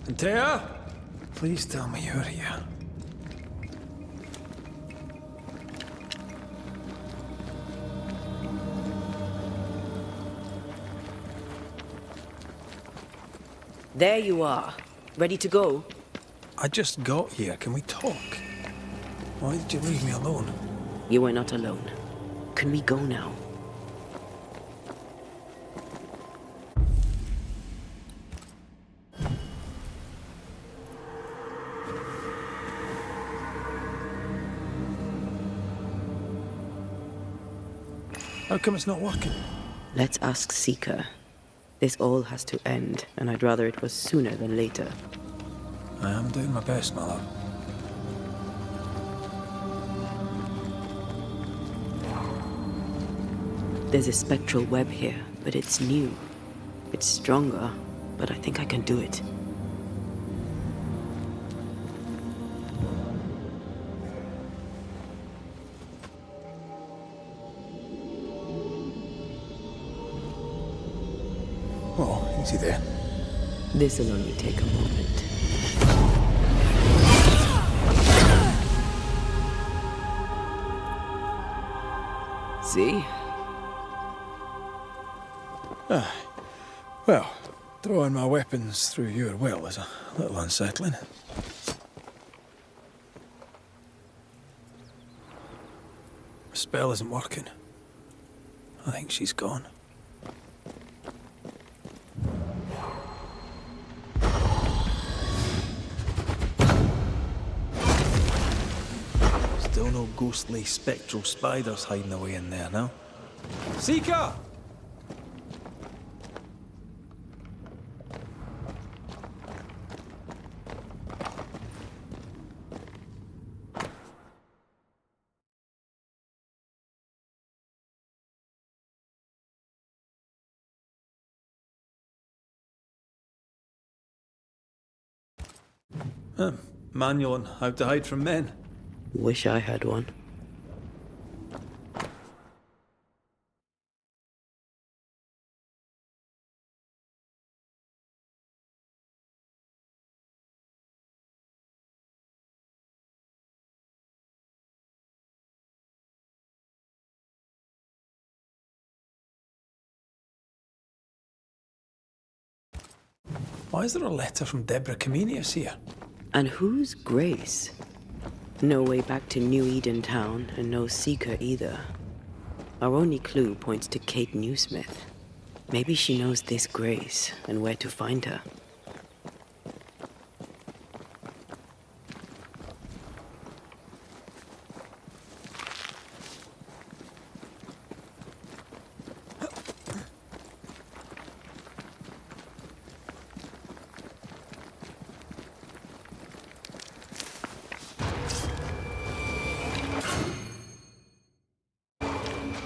Antea? Please tell me you're here. There you are. Ready to go? I just got here. Can we talk? Why did you leave me alone? You are not alone. Can we go now? How come it's not working? Let's ask Seeker. This all has to end, and I'd rather it was sooner than later. I am doing my best, my love. There's a spectral web here, but it's new. It's stronger, but I think I can do it. Oh, easy there. This'll only take a moment. See? Well, throwing my weapons through your will is a little unsettling. The spell isn't working. I think she's gone. Still no ghostly, spectral spiders hiding away in there, no? Seeker! Manual on how to hide from men. Wish I had one. Why is there a letter from Deborah Comenius here? And who's Grace? No way back to New Eden Town, and no Seeker either. Our only clue points to Kate Newsmith. Maybe she knows this Grace, and where to find her.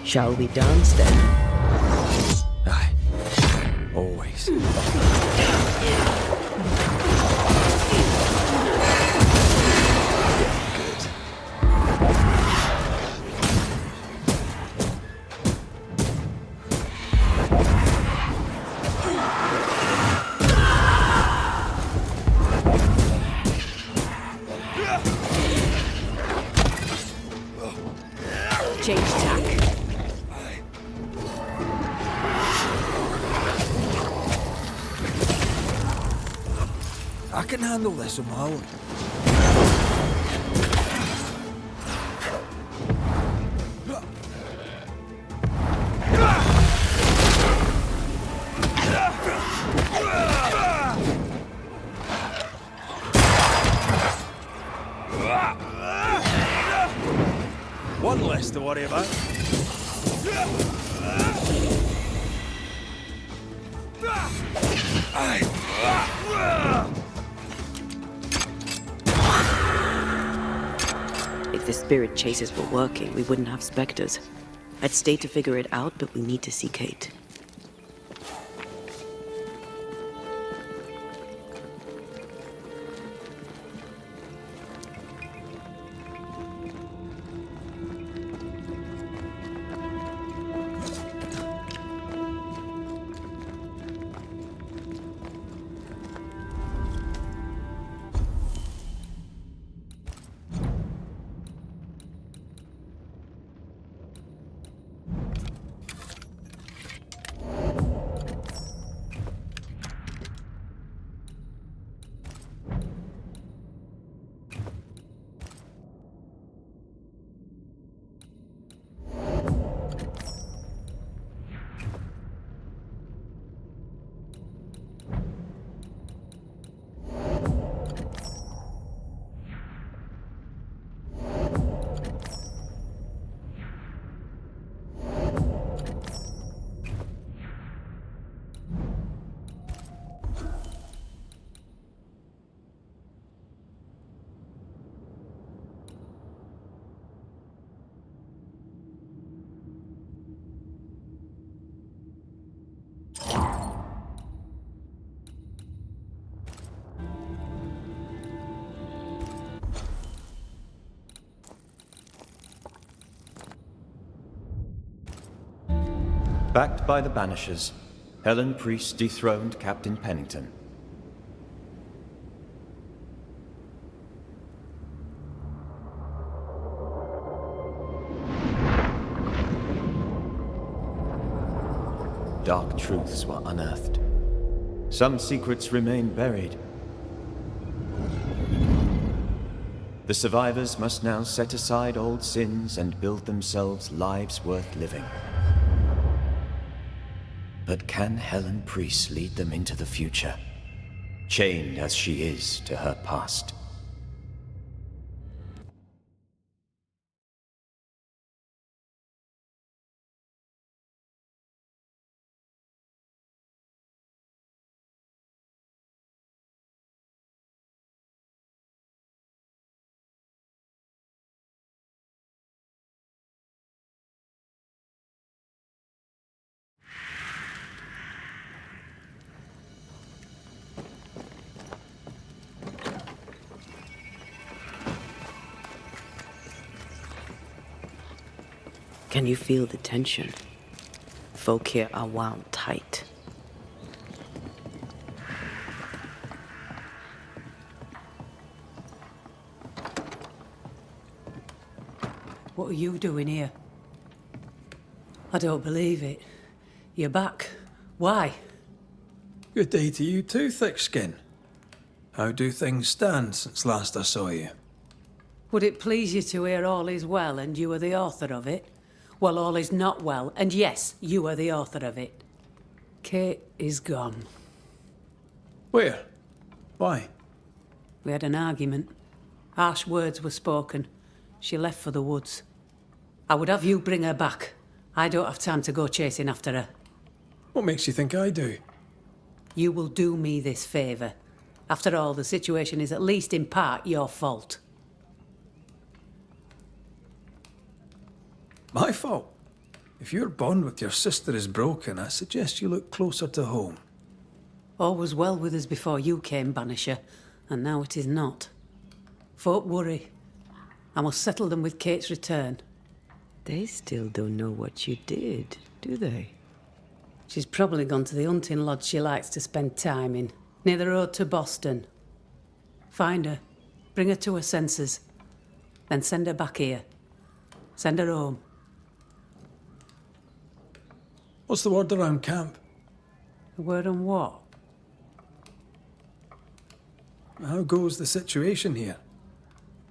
Shall we dance then? Aye. Always. Good. Change tack. I can handle this on my own. One less to worry about. If the spirit chases were working, we wouldn't have specters. I'd stay to figure it out, but we need to see Kate. Backed by the Banishers, Helen Priest dethroned Captain Pennington. Dark truths were unearthed. Some secrets remain buried. The survivors must now set aside old sins and build themselves lives worth living. But can Helen Priest lead them into the future, chained as she is to her past? Can you feel the tension? Folk here are wound tight. What are you doing here? I don't believe it. You're back. Why? Good day to you too, Thickskin. How do things stand since last I saw you? Would it please you to hear all is well and you are the author of it? Well, all is not well, and yes, you are the author of it. Kate is gone. Where? Why? We had an argument. Harsh words were spoken. She left for the woods. I would have you bring her back. I don't have time to go chasing after her. What makes you think I do? You will do me this favour. After all, the situation is at least in part your fault. My fault? If your bond with your sister is broken, I suggest you look closer to home. All was well with us before you came, Banisher, and now it is not. Folk worry. I must settle them with Kate's return. They still don't know what you did, do they? She's probably gone to the hunting lodge she likes to spend time in, near the road to Boston. Find her, bring her to her senses, then send her back here. Send her home. What's the word around camp? The word on what? How goes the situation here?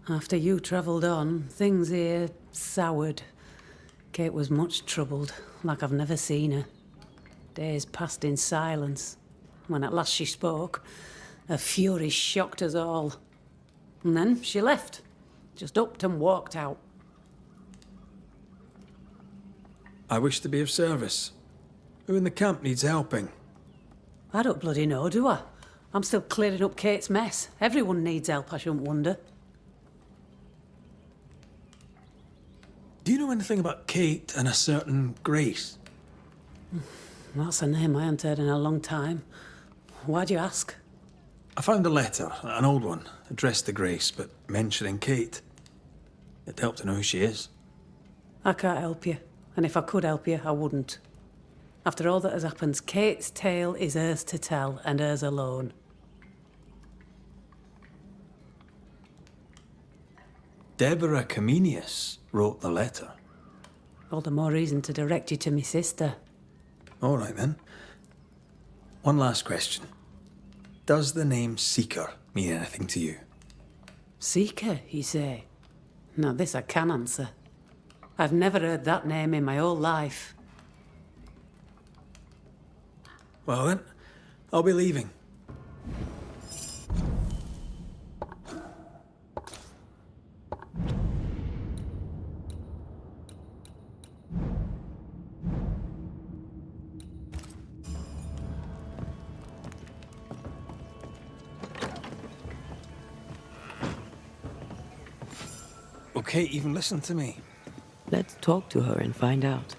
After you travelled on, things here soured. Kate was much troubled, like I've never seen her. Days passed in silence. When at last she spoke, her fury shocked us all. And then she left, just upped and walked out. I wish to be of service. Who in the camp needs helping? I don't bloody know, do I? I'm still clearing up Kate's mess. Everyone needs help, I shouldn't wonder. Do you know anything about Kate and a certain Grace? That's a name I haven't heard in a long time. Why'd you ask? I found a letter, an old one, addressed to Grace, but mentioning Kate. It'd help to know who she is. I can't help you, and if I could help you, I wouldn't. After all that has happened, Kate's tale is hers to tell, and hers alone. Deborah Comenius wrote the letter. All the more reason to direct you to me sister. All right, then. One last question. Does the name Seeker mean anything to you? Seeker, you say? Now this I can answer. I've never heard that name in my whole life. Well then, I'll be leaving. Okay, even listen to me. Let's talk to her and find out.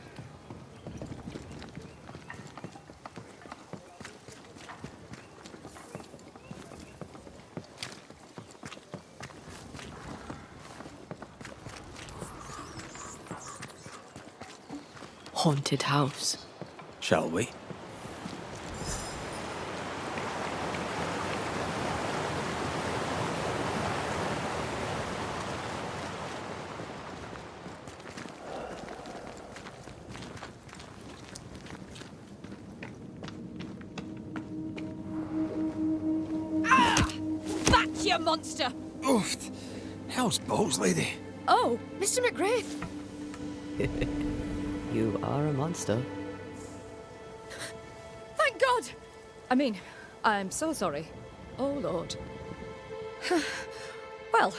Haunted house. shall we? Back, you monster! Oof! Hell's balls, lady. Oh, Mr. McGrath. You are a monster. Thank God! I mean, I'm so sorry. Oh, Lord. Well,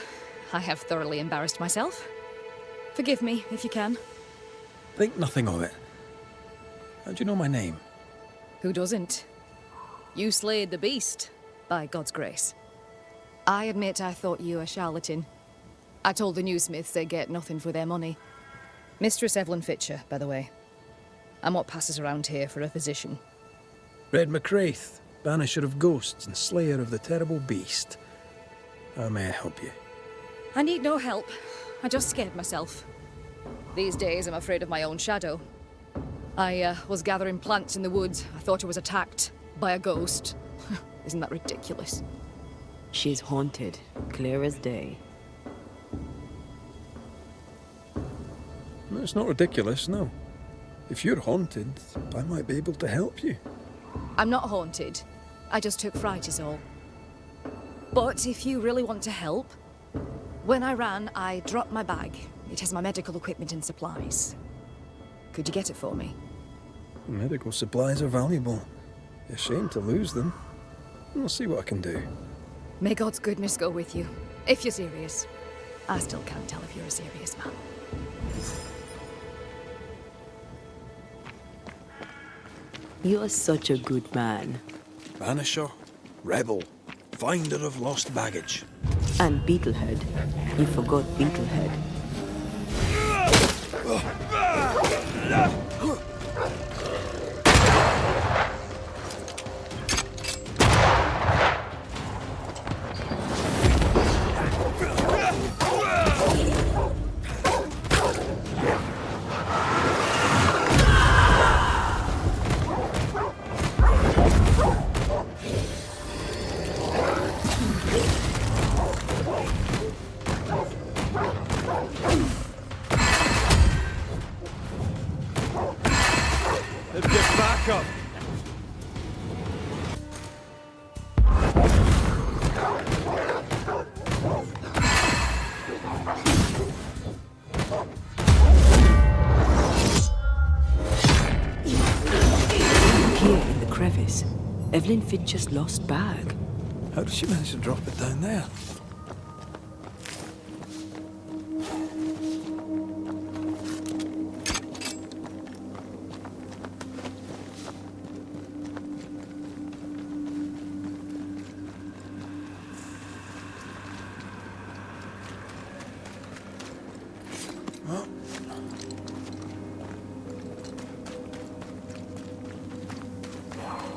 I have thoroughly embarrassed myself. Forgive me, if you can. Think nothing of it. How do you know my name? Who doesn't? You slayed the beast, by God's grace. I admit I thought you a charlatan. I told the newsmiths they get nothing for their money. Mistress Evelyn Fitcher, by the way. I'm what passes around here for a physician. Red McCraith, Banisher of Ghosts and Slayer of the Terrible Beast. How may I help you? I need no help. I just scared myself. These days, I'm afraid of my own shadow. I was gathering plants in the woods. I thought I was attacked by a ghost. Isn't that ridiculous? She's haunted, clear as day. It's not ridiculous, no. If you're haunted, I might be able to help you. I'm not haunted. I just took fright is all. But if you really want to help, when I ran, I dropped my bag. It has my medical equipment and supplies. Could you get it for me? Medical supplies are valuable. A shame to lose them. I'll see what I can do. May God's goodness go with you, if you're serious. I still can't tell if you're a serious man. You're such a good man. Banisher, rebel, finder of lost baggage. And Beetlehead. You forgot Beetlehead. Let's get back up. Here in the crevice, Evelyn Fitcher's lost bag. How did she manage to drop it down there?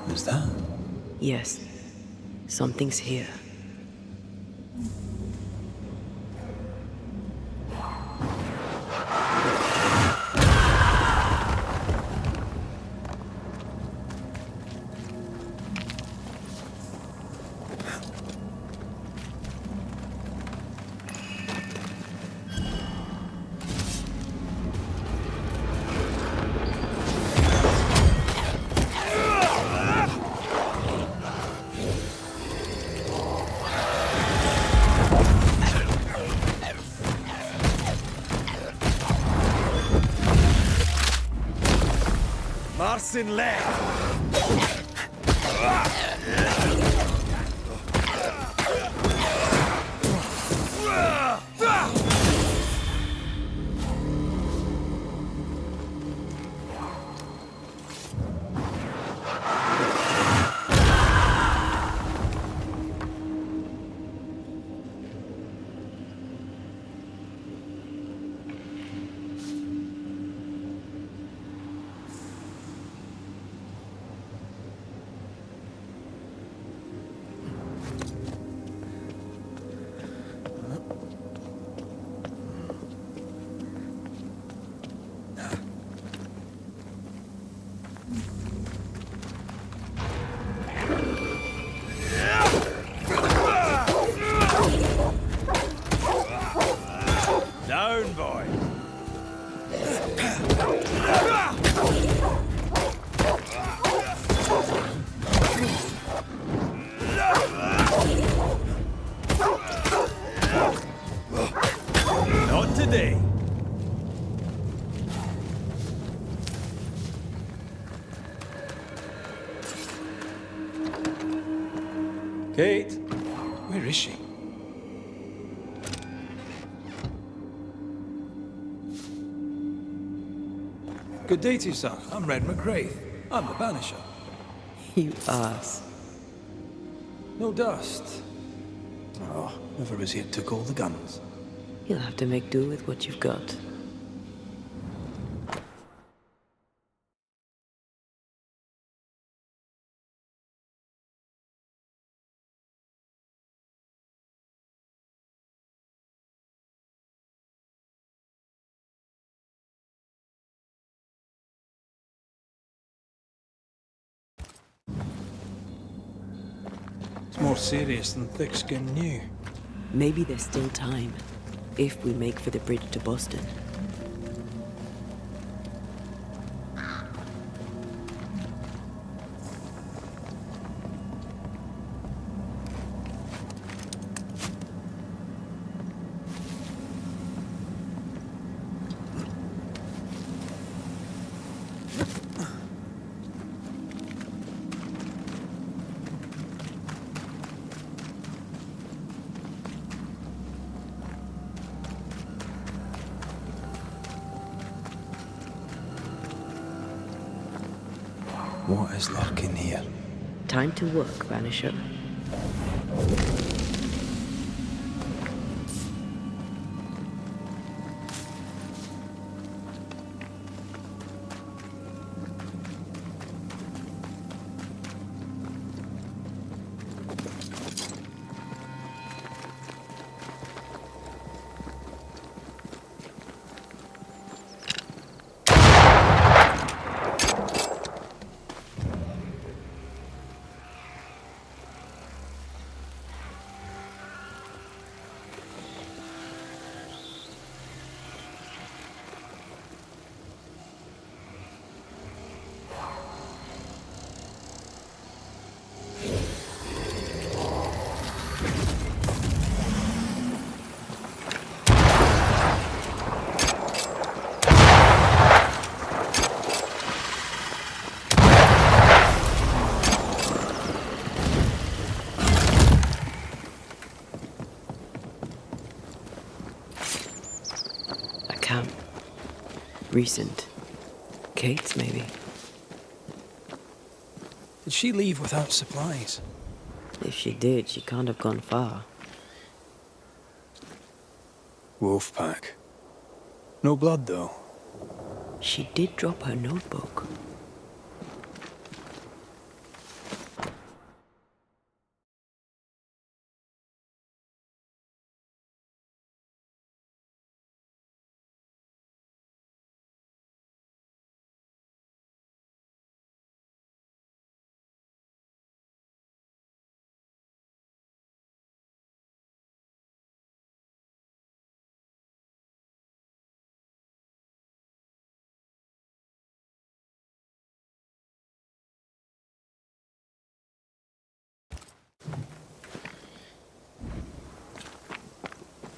Who's that? Yes, something's here. Marcin left. Not today. Kate, where is she? Good day to you, sir. I'm Red McGrath. I'm the Banisher. You ass. No dust. Oh, whoever was here took all the guns. You'll have to make do with what you've got. It's more serious than thick-skin knew. Maybe there's still time, if we make for the bridge to Boston. What is lurking here? Time to work, Banisher. Camp. Recent. Kate's, maybe. Did she leave without supplies? If she did, she can't have gone far. Wolf pack. No blood, though. She did drop her notebook.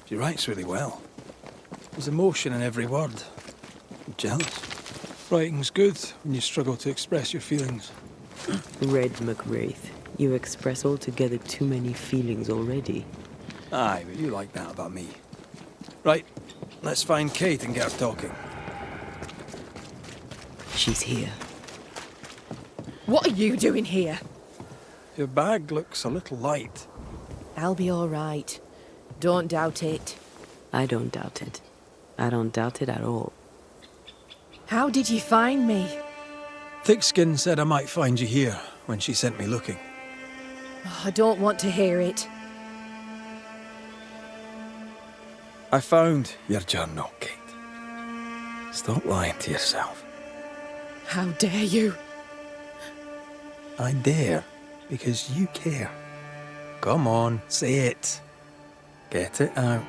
She writes really well. There's emotion in every word. I'm jealous. Writing's good when you struggle to express your feelings. Red McGrath, you express altogether too many feelings already. Aye, but you like that about me. Right, let's find Kate and get her talking. She's here. What are you doing here? Your bag looks a little light. I'll be all right. Don't doubt it. I don't doubt it. I don't doubt it at all. How did you find me? Thickskin said I might find you here when she sent me looking. Oh, I don't want to hear it. I found your journal, Kate. Stop lying to yourself. How dare you? I dare, because you care. Come on, say it. Get it out.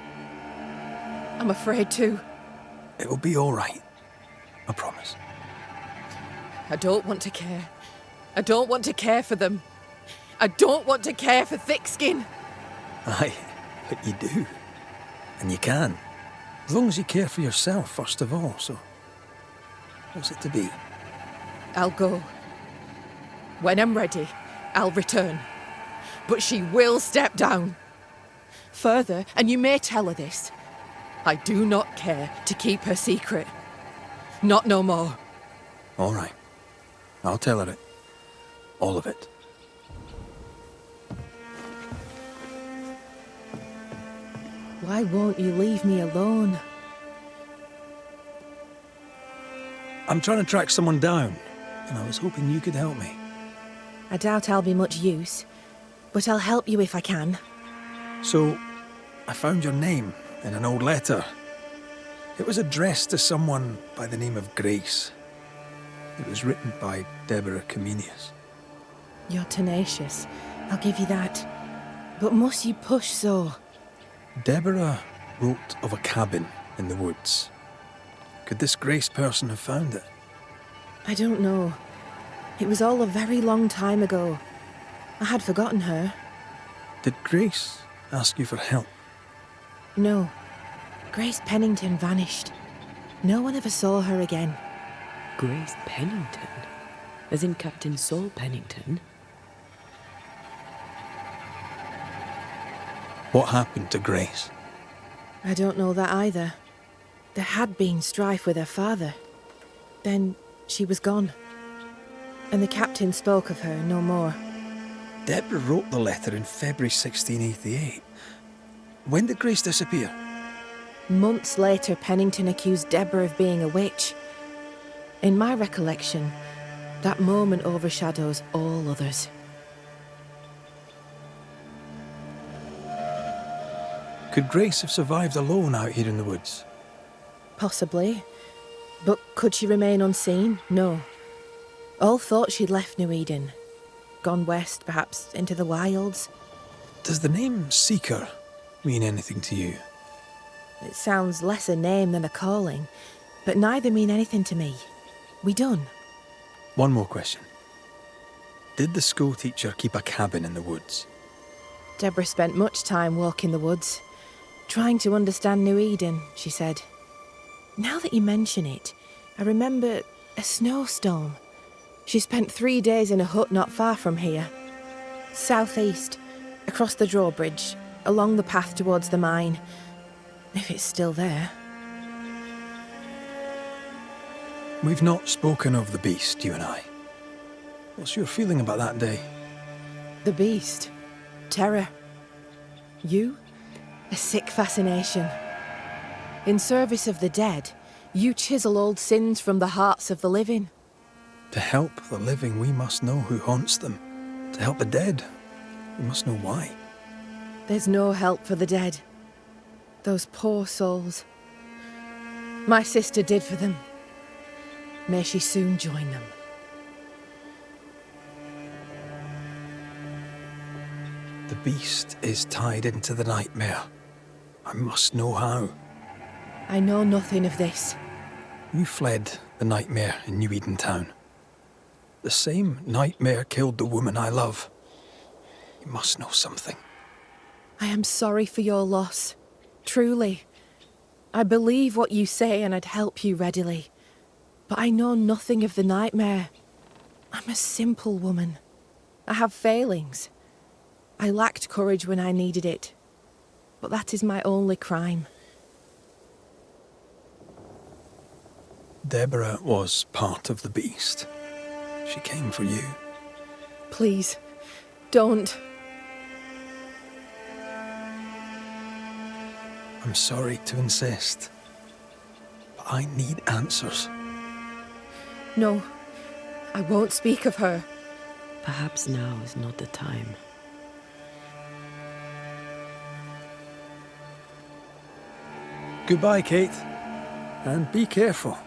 I'm afraid to. It'll be all right. I promise. I don't want to care. I don't want to care for them. I don't want to care for thick-skin. Aye, but you do. And you can. As long as you care for yourself, first of all, so... What's it to be? I'll go. When I'm ready, I'll return. But she will step down. Further, and you may tell her this, I do not care to keep her secret. Not no more. All right. I'll tell her it. All of it. Why won't you leave me alone? I'm trying to track someone down, and I was hoping you could help me. I doubt I'll be much use, but I'll help you if I can. So, I found your name in an old letter. It was addressed to someone by the name of Grace. It was written by Deborah Comenius. You're tenacious, I'll give you that. But must you push so? Deborah wrote of a cabin in the woods. Could this Grace person have found it? I don't know. It was all a very long time ago. I had forgotten her. Did Grace ask you for help? No. Grace Pennington vanished. No one ever saw her again. Grace Pennington? As in Captain Saul Pennington? What happened to Grace? I don't know that either. There had been strife with her father. Then she was gone. And the captain spoke of her no more. Deborah wrote the letter in February 1688. When did Grace disappear? Months later, Pennington accused Deborah of being a witch. In my recollection, that moment overshadows all others. Could Grace have survived alone out here in the woods? Possibly. But could she remain unseen? No. All thought she'd left New Eden. Gone west, perhaps into the wilds. Does the name Seeker mean anything to you? It sounds less a name than a calling, but neither mean anything to me. We done. One more question. Did the school teacher keep a cabin in the woods? Deborah spent much time walking the woods, trying to understand New Eden, she said. Now that you mention it, I remember a snowstorm. She spent 3 days in a hut not far from here. Southeast, across the drawbridge, along the path towards the mine. If it's still there. We've not spoken of the beast, you and I. What's your feeling about that day? The beast. Terror. You? A sick fascination. In service of the dead, you chisel old sins from the hearts of the living. To help the living, we must know who haunts them. To help the dead, we must know why. There's no help for the dead. Those poor souls. My sister did for them. May she soon join them. The beast is tied into the nightmare. I must know how. I know nothing of this. You fled the nightmare in New Eden Town. The same nightmare killed the woman I love. You must know something. I am sorry for your loss. Truly. I believe what you say and I'd help you readily. But I know nothing of the nightmare. I'm a simple woman. I have failings. I lacked courage when I needed it. But that is my only crime. Deborah was part of the beast. She came for you. Please, don't. I'm sorry to insist, but I need answers. No, I won't speak of her. Perhaps now is not the time. Goodbye, Kate, and be careful.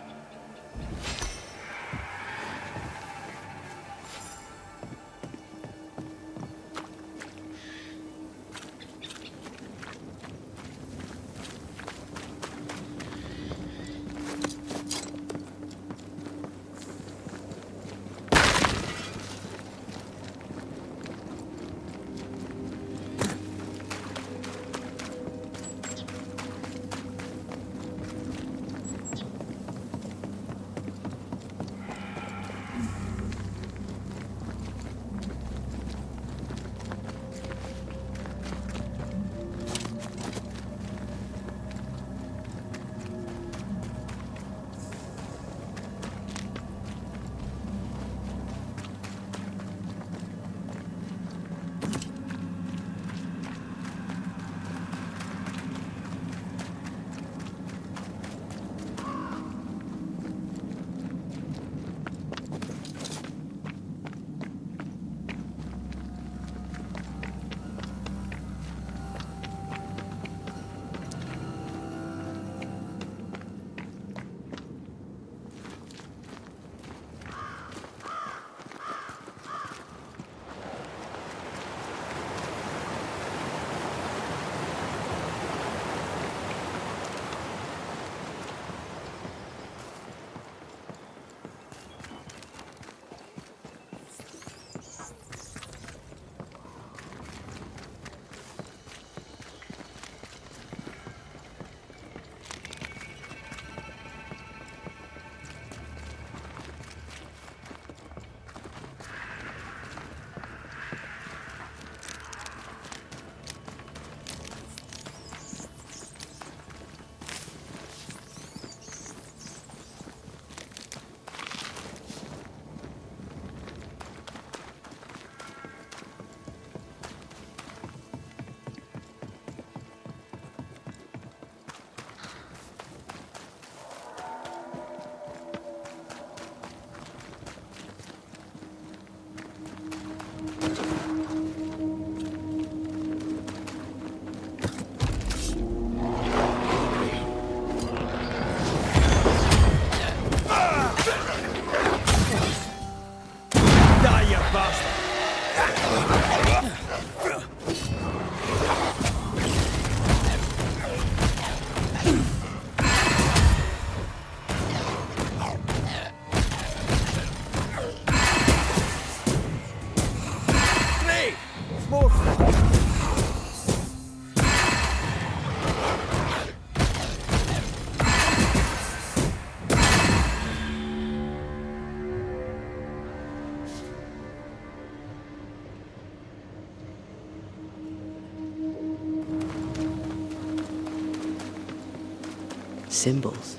Symbols.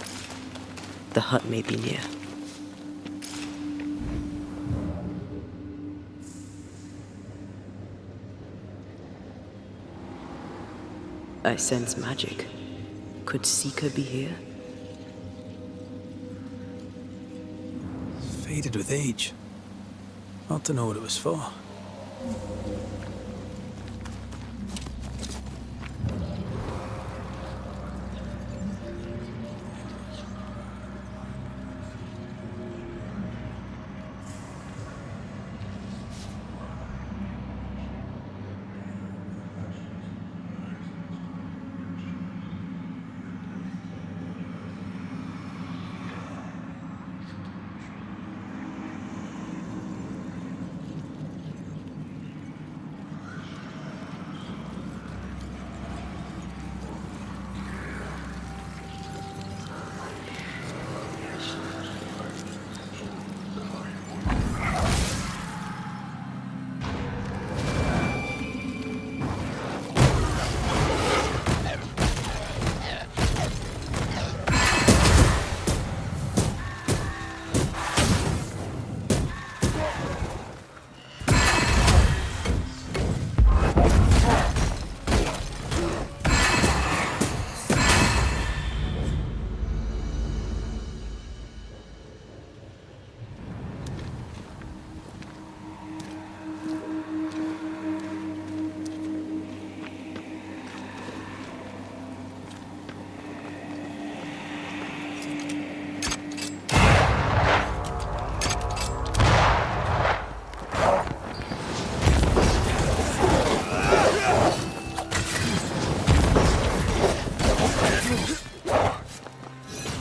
The hut may be near. I sense magic. Could Seeker be here? Faded with age. Hard to know what it was for.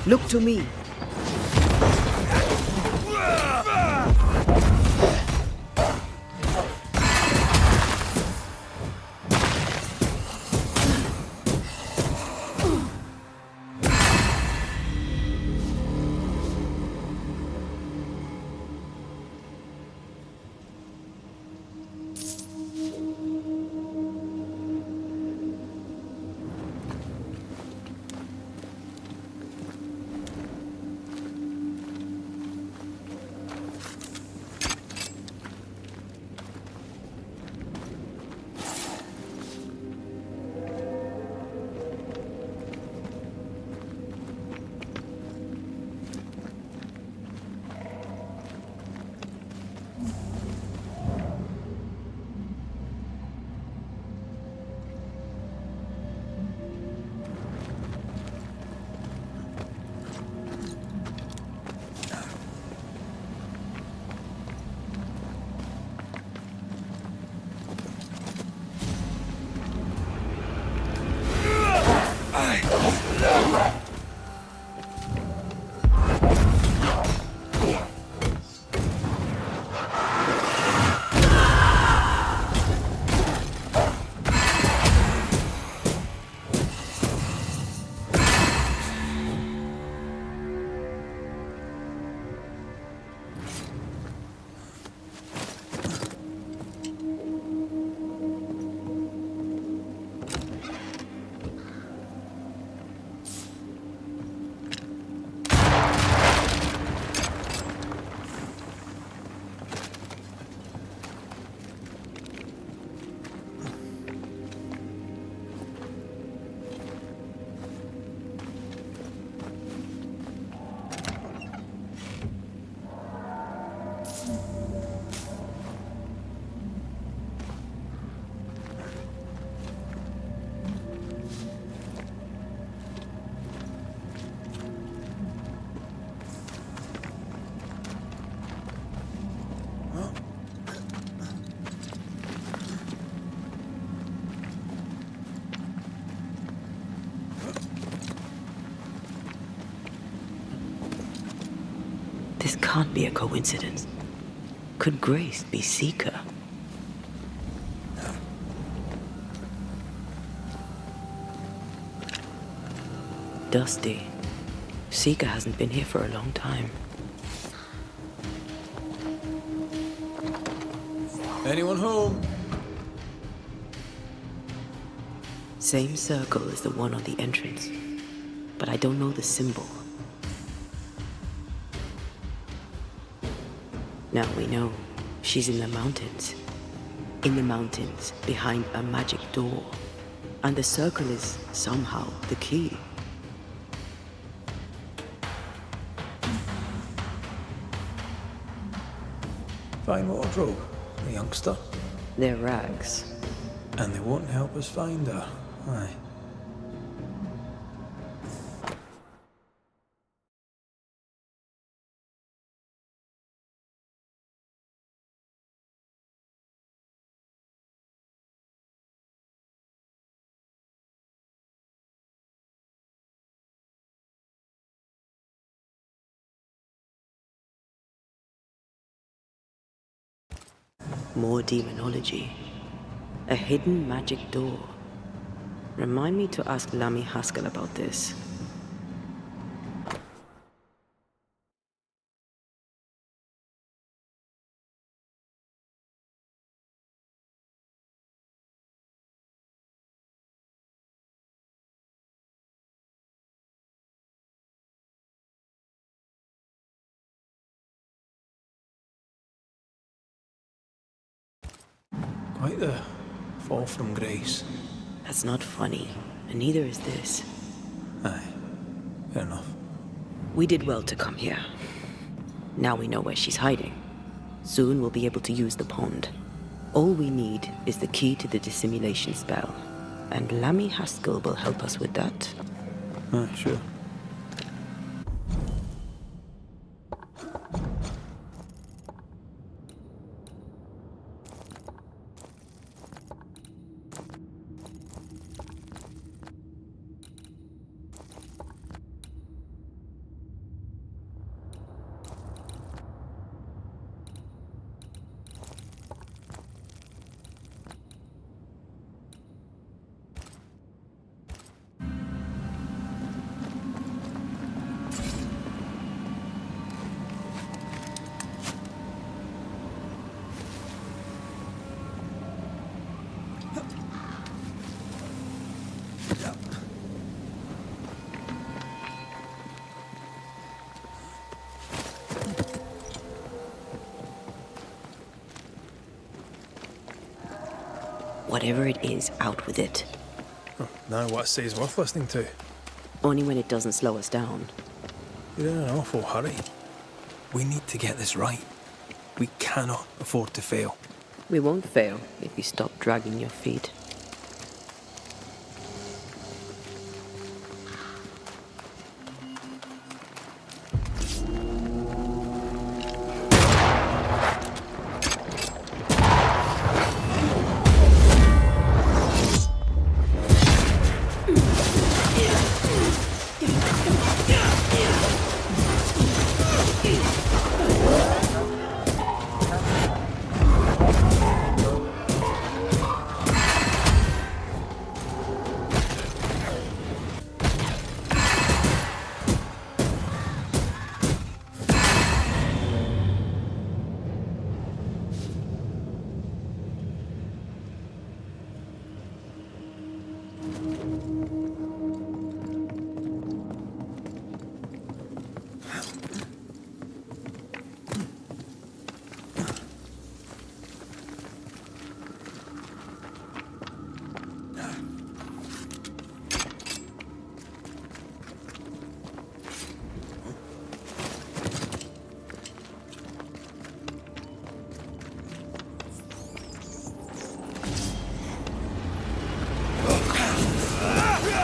Look to me. This can't be a coincidence. Could Grace be Seeker? Dusty. Seeker hasn't been here for a long time. Anyone home? Same circle as the one on the entrance. but I don't know the symbol. Now we know she's in the mountains. In the mountains, behind a magic door. And the circle is somehow the key. Fine wardrobe, the youngster. They're rags. And they won't help us find her. Aye. More demonology. A hidden magic door. Remind me to ask Lammy Haskell about this. Quite the fall from grace. That's not funny, and neither is this. Aye, fair enough. We did well to come here. Now we know where she's hiding. Soon we'll be able to use the pond. All we need is the key to the dissimulation spell, and Lammy Haskell will help us with that. Aye, sure. Whatever it is, out with it. Oh, now what I say is worth listening to. Only when it doesn't slow us down. You're in an awful hurry. We need to get this right. We cannot afford to fail. We won't fail if you stop dragging your feet.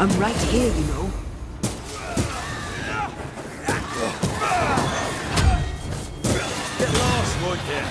I'm right here, you know. Get lost, won't you?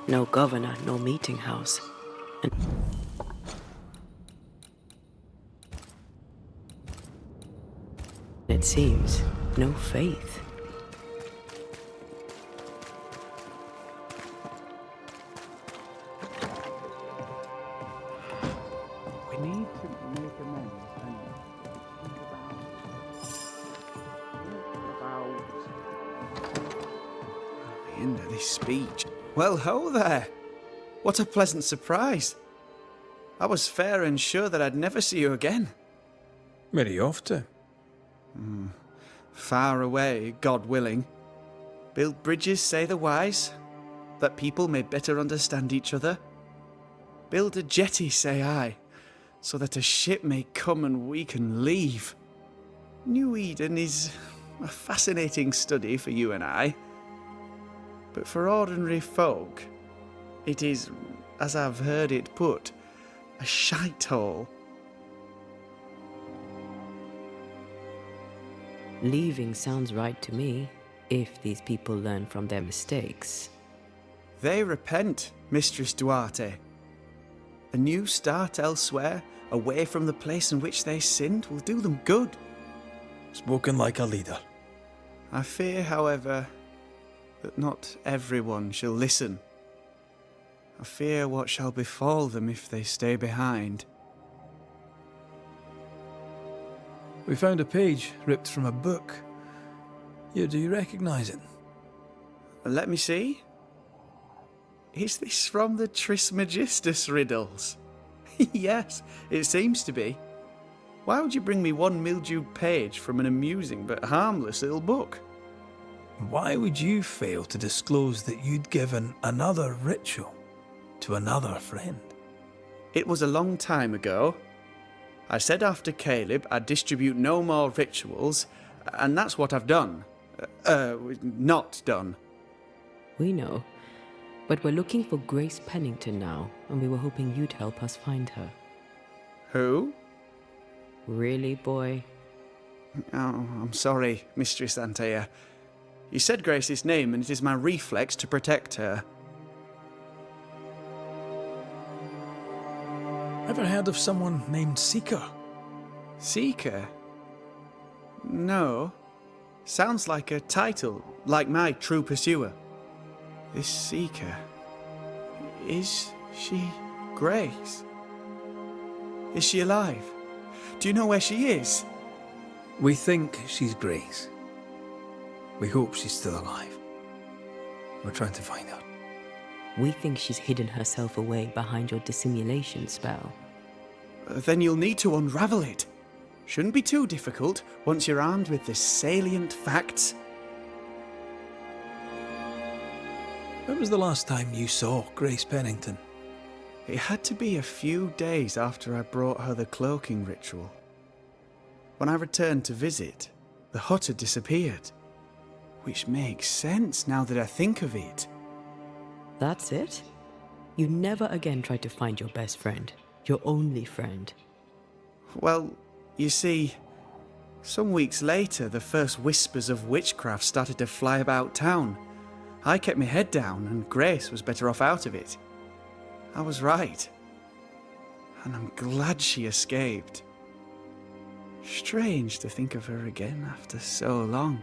No governor, no meeting house. And it seems, no faith. We need to make amends and think about the end of this speech. Well, ho there! What a pleasant surprise. I was fair and sure that I'd never see you again. Where are you off to? Far away, God willing. Build bridges, say the wise, that people may better understand each other. Build a jetty, say I, so that a ship may come and we can leave. New Eden is a fascinating study for you and I. But for ordinary folk, it is, as I've heard it put, a shite hole. Leaving sounds right to me, if these people learn from their mistakes. They repent, Mistress Duarte. A new start elsewhere, away from the place in which they sinned, will do them good. Spoken like a leader. I fear, however, that not everyone shall listen. I fear what shall befall them if they stay behind. We found a page ripped from a book. Here, do you recognize it? Let me see. Is this from the Trismegistus riddles? Yes, it seems to be. Why would you bring me one mildewed page from an amusing but harmless little book? Why would you fail to disclose that you'd given another ritual to another friend? It was a long time ago. I said after Caleb I'd distribute no more rituals, and that's what I've done. Not done. We know. But we're looking for Grace Pennington now, and we were hoping you'd help us find her. Who? Really, boy? Oh, I'm sorry, Mistress Antea. You said Grace's name, and it is my reflex to protect her. Ever heard of someone named Seeker? Seeker? No. Sounds like a title, like my True Pursuer. This Seeker... Is she Grace? Is she alive? Do you know where she is? We think she's Grace. We hope she's still alive. We're trying to find her. We think she's hidden herself away behind your dissimulation spell. Then you'll need to unravel it. Shouldn't be too difficult once you're armed with the salient facts. When was the last time you saw Grace Pennington? It had to be a few days after I brought her the cloaking ritual. When I returned to visit, the hut had disappeared. Which makes sense now that I think of it. That's it? You never again tried to find your best friend, your only friend. Well, you see, some weeks later the first whispers of witchcraft started to fly about town. I kept my head down and Grace was better off out of it. I was right. And I'm glad she escaped. Strange to think of her again after so long.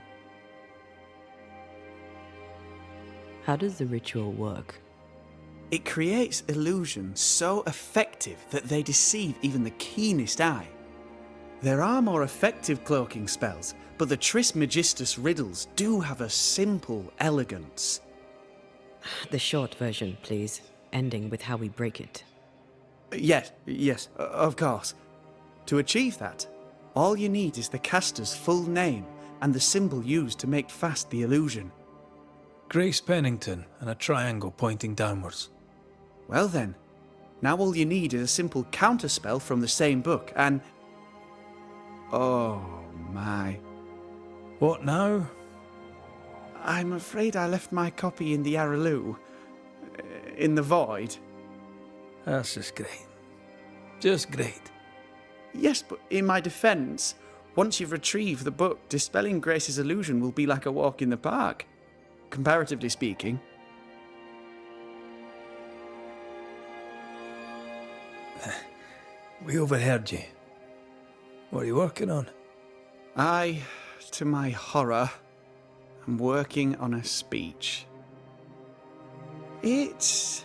How does the ritual work? It creates illusions so effective that they deceive even the keenest eye. There are more effective cloaking spells, but the Trismegistus riddles do have a simple elegance. The short version, please, ending with how we break it. Yes, of course. To achieve that, all you need is the caster's full name and the symbol used to make fast the illusion. Grace Pennington and a triangle pointing downwards. Well then, now all you need is a simple counterspell from the same book and... Oh my. What now? I'm afraid I left my copy in the Araloo. In the void. That's just great. Just great. Yes, but in my defence, once you've retrieved the book, dispelling Grace's illusion will be like a walk in the park. Comparatively speaking. We overheard you. What are you working on? I, to my horror, am working on a speech. It's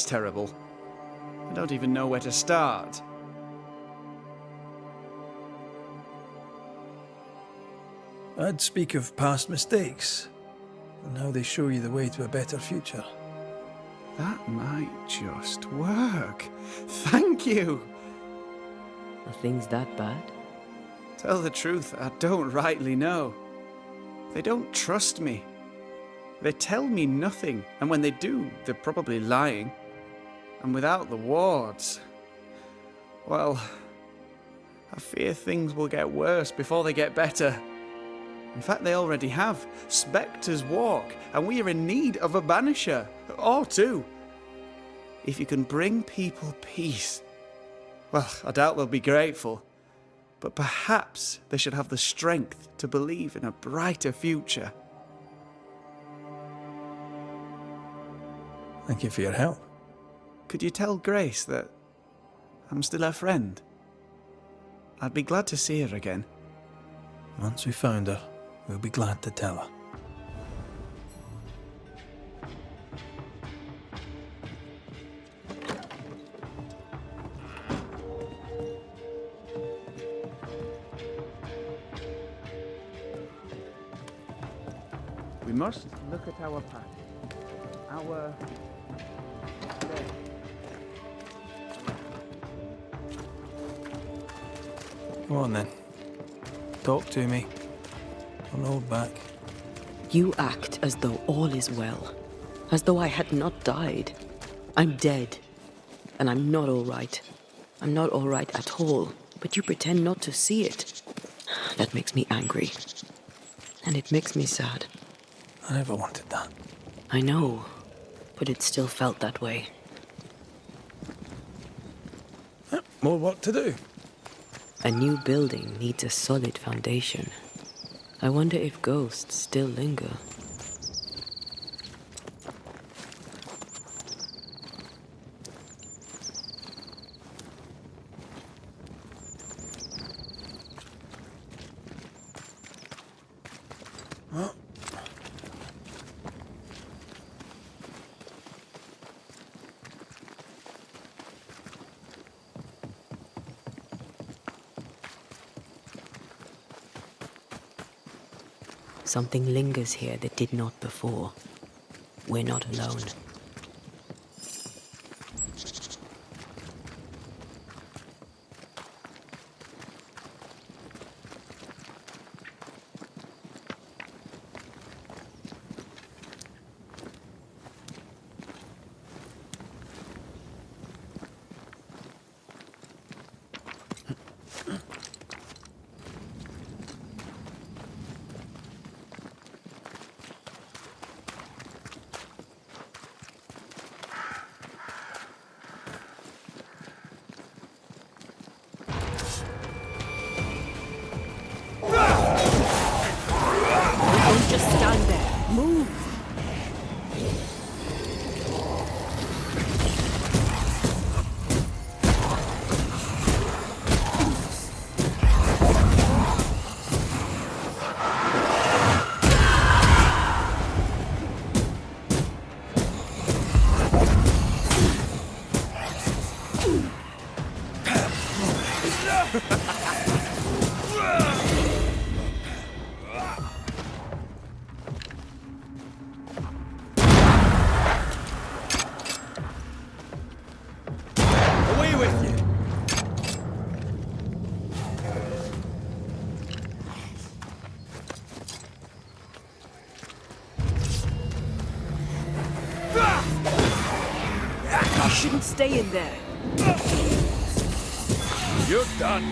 terrible. I don't even know where to start. I'd speak of past mistakes and how they show you the way to a better future. That might just work. Thank you! Are things that bad? Tell the truth, I don't rightly know. They don't trust me. They tell me nothing, and when they do, they're probably lying. And without the wards, well, I fear things will get worse before they get better. In fact, they already have. Spectres walk, and we are in need of a banisher, or two. If you can bring people peace, well, I doubt they'll be grateful, but perhaps they should have the strength to believe in a brighter future. Thank you for your help. Could you tell Grace that I'm still her friend? I'd be glad to see her again. Once we found her, we'll be glad to tell her. We must look at our path. Our... Go on then. Talk to me. Don't hold back. You act as though all is well, as though I had not died. I'm dead, and I'm not all right. I'm not all right at all, but you pretend not to see it. That makes me angry, and it makes me sad. I never wanted that. I know, but it still felt that way. More work to do. A new building needs a solid foundation. I wonder if ghosts still linger. Something lingers here that did not before. We're not alone. Don't just stand there. Move! Away with you! You shouldn't stay in there. You're done.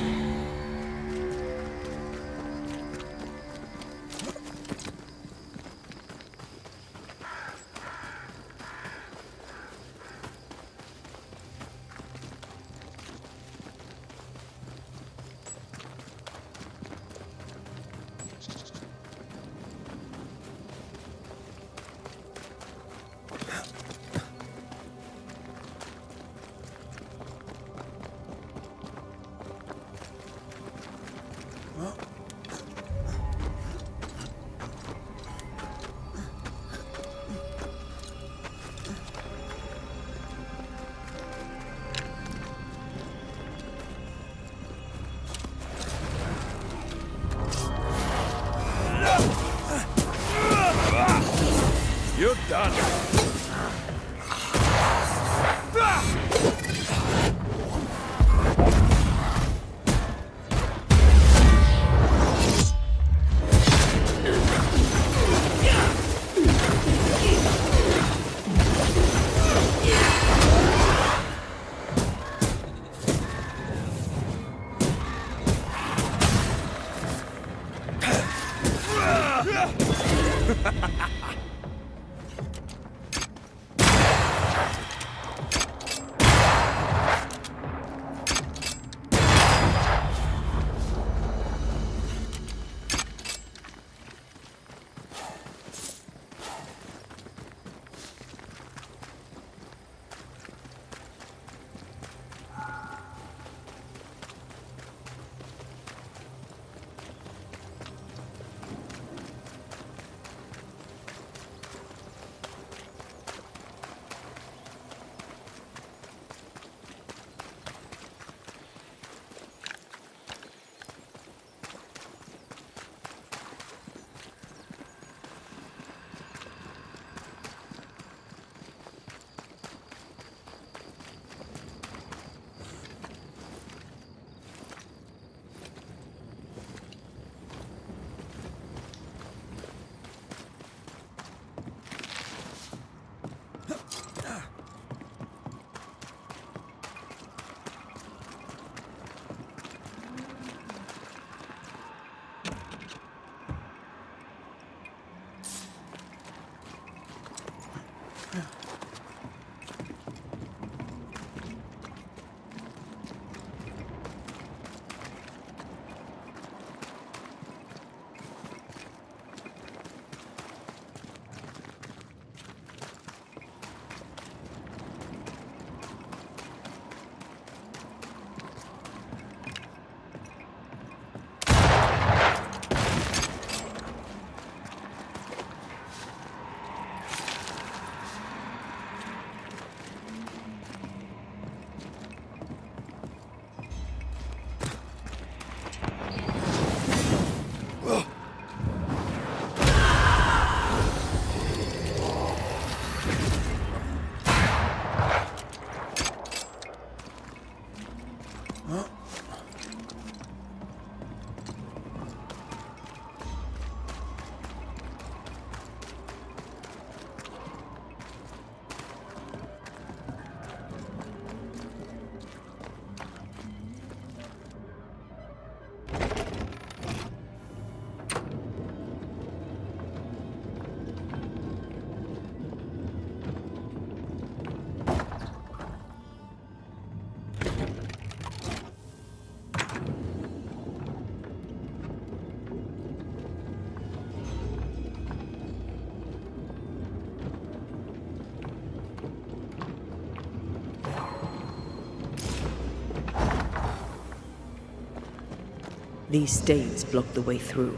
These stains block the way through,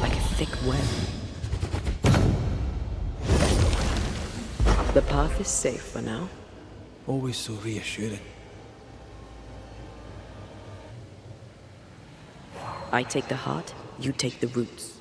like a thick web. The path is safe for now. Always so reassuring. I take the heart, you take the roots.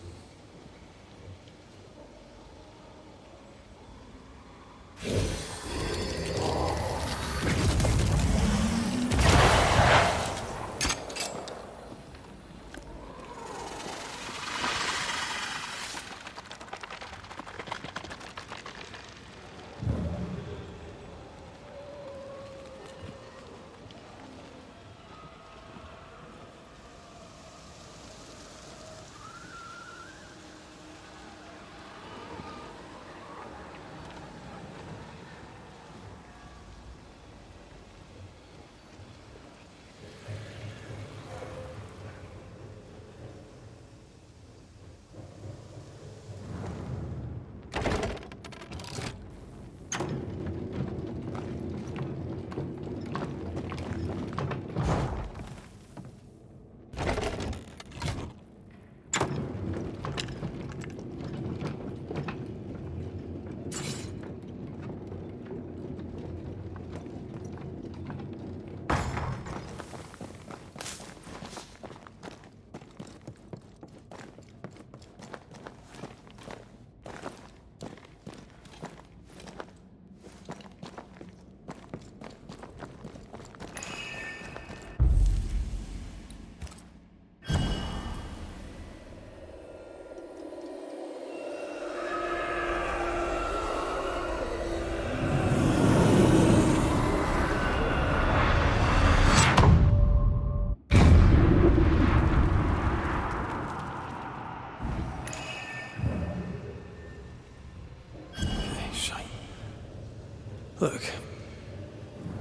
Look,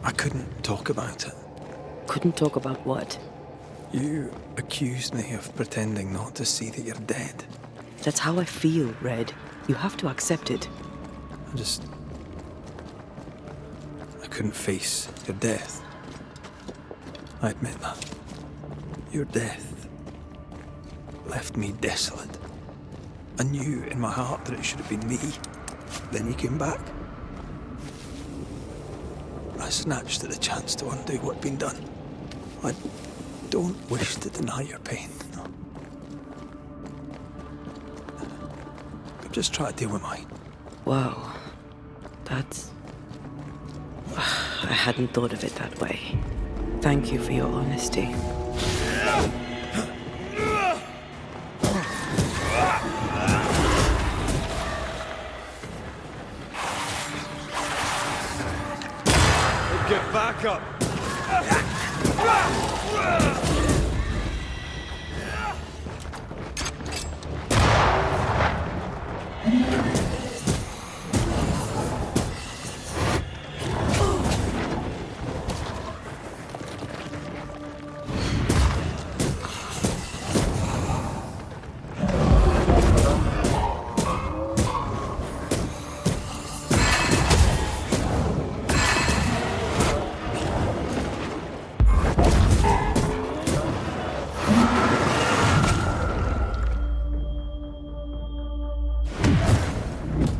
I couldn't talk about it. Couldn't talk about what? You accused me of pretending not to see that you're dead. That's how I feel, Red. You have to accept it. I couldn't face your death. I admit that. Your death left me desolate. I knew in my heart that it should have been me. Then you came back. I snatched at the chance to undo what'd been done. I don't wish to deny your pain, no. But just try to deal with mine. Wow. That's... I hadn't thought of it that way. Thank you for your honesty. Get back up!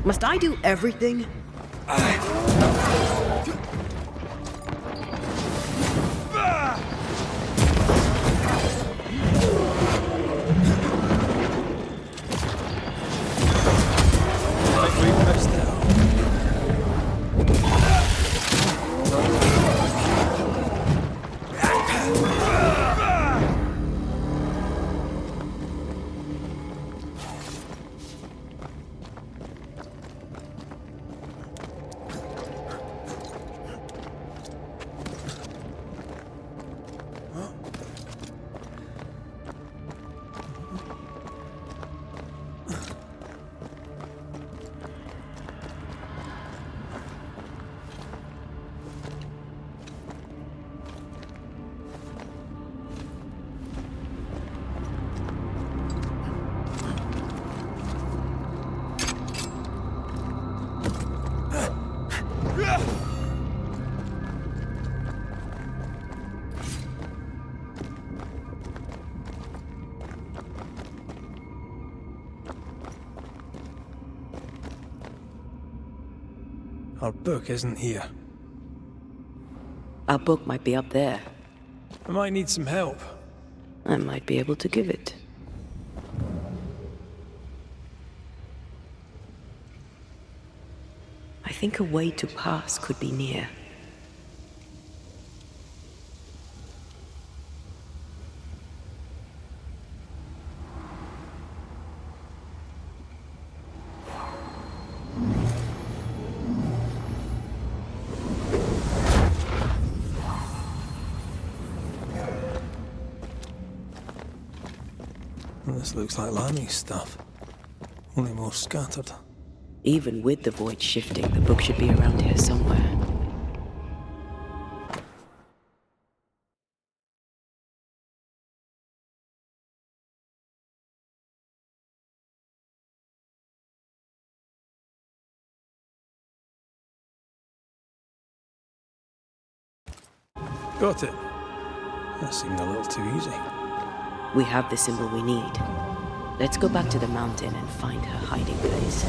Must I do everything? Our book isn't here. Our book might be up there. I might need some help. I might be able to give it. I think a way to pass could be near. This looks like Lami's stuff. Only more scattered. Even with the void shifting, the book should be around here somewhere. Got it. That seemed a little too easy. We have the symbol we need. Let's go back to the mountain and find her hiding place.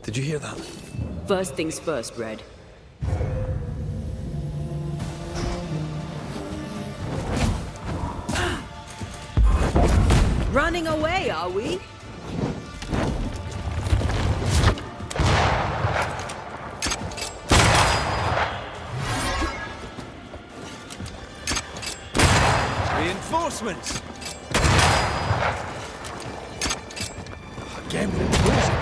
Did you hear that? First things first, Red. Running away, are we? Reinforcements! Again with the closing.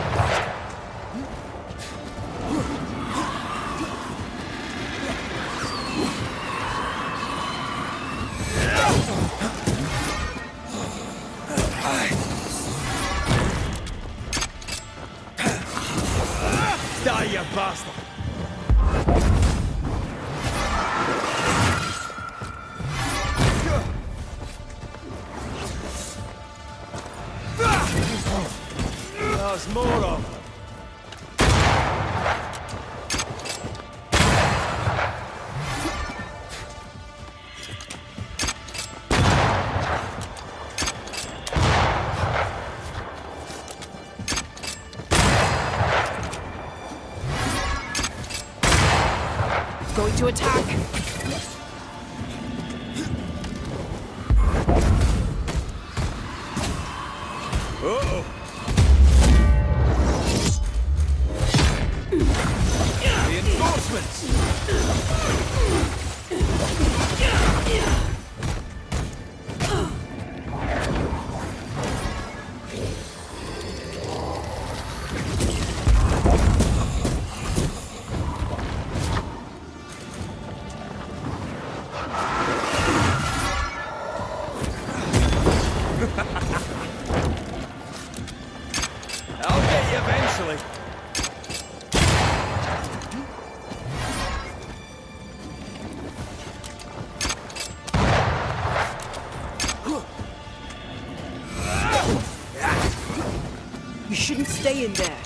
Die, you bastard! There's more of them. Going to attack. Uh-oh. Reinforcements! I'll get you eventually. You shouldn't stay in there.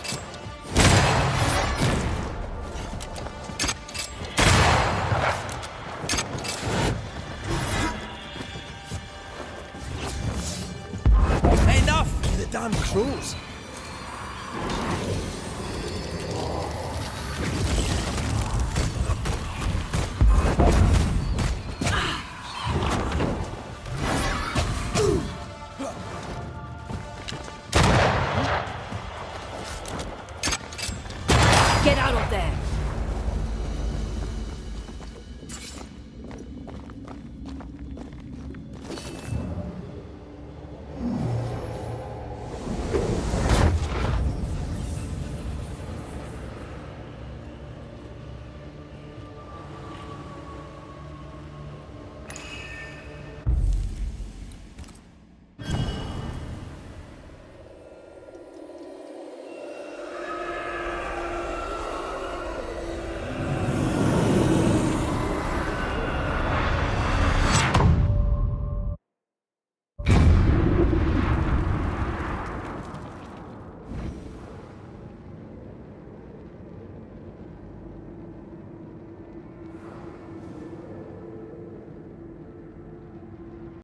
Enough! The damn crows.